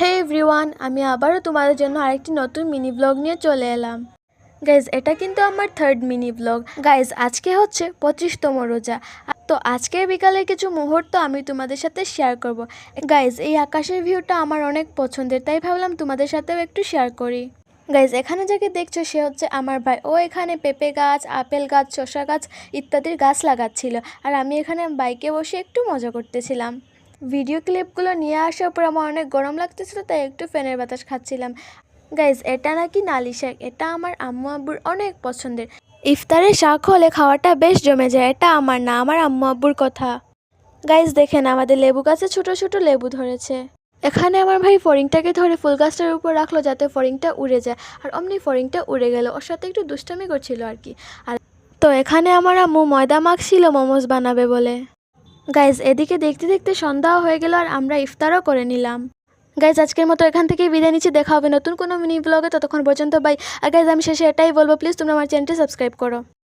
হে everyone, আমি আবারও তোমাদের জন্য আরেকটি নতুন মিনি ব্লগ নিয়ে চলে এলাম। গাইজ, এটা কিন্তু আমার থার্ড মিনি ব্লগ। গাইজ, আজকে হচ্ছে 25তম রোজা। তো আজকের বিকালের কিছু মুহূর্ত আমি তোমাদের সাথে শেয়ার করব। গাইজ, এই আকাশের ভিউটা আমার অনেক পছন্দের, তাই ভাবলাম তোমাদের সাথেও একটু শেয়ার করি। গাইজ, এখানে যাকে দেখছো সে হচ্ছে আমার ভাই। ও এখানে পেঁপে গাছ, আপেল গাছ, শসা গাছ ইত্যাদির গাছ লাগাচ্ছিল, আর আমি এখানে বাইকে বসে একটু মজা করতেছিলাম। ভিডিও ক্লিপগুলো নিয়ে আসার পর আমার অনেক গরম লাগতেছিল, তাই একটু ফ্যানের বাতাস খাচ্ছিলাম। গাইজ, এটা নাকি নালি শাক, এটা আমার আম্মু আব্বুর অনেক পছন্দের। ইফতারে শাক হলে খাওয়াটা বেশ জমে যায়। এটা আমার না, আমার আম্মু আব্বুর কথা। গাইজ, দেখেন আমাদের লেবু গাছে ছোট ছোট লেবু ধরেছে। এখানে আমার ভাই ফড়িংটাকে ধরে ফুল গাছটার উপর রাখলো যাতে ফড়িংটা উড়ে যায়, আর অমনি ফড়িংটা উড়ে গেল। ওর সাথে একটু দুষ্টামি করছিল আর কি। আর তো এখানে আমার আম্মু ময়দা মাখছিল মোমোজ বানাবে বলে। গাইজ, এদিকে দেখতে দেখতে সন্ধ্যাও হয়ে গেল, আর আমরা ইফতারও করে নিলাম। গাইজ, আজকের মতো এখান থেকেই বিদায় নিচ্ছি। দেখা হবে নতুন কোনো মিনি ব্লগে, ততক্ষণ পর্যন্ত বাই। আর গাইজ, আমি শেষে এটাই বলবো, প্লিজ তোমরা আমার চ্যানেলটি সাবস্ক্রাইব করো।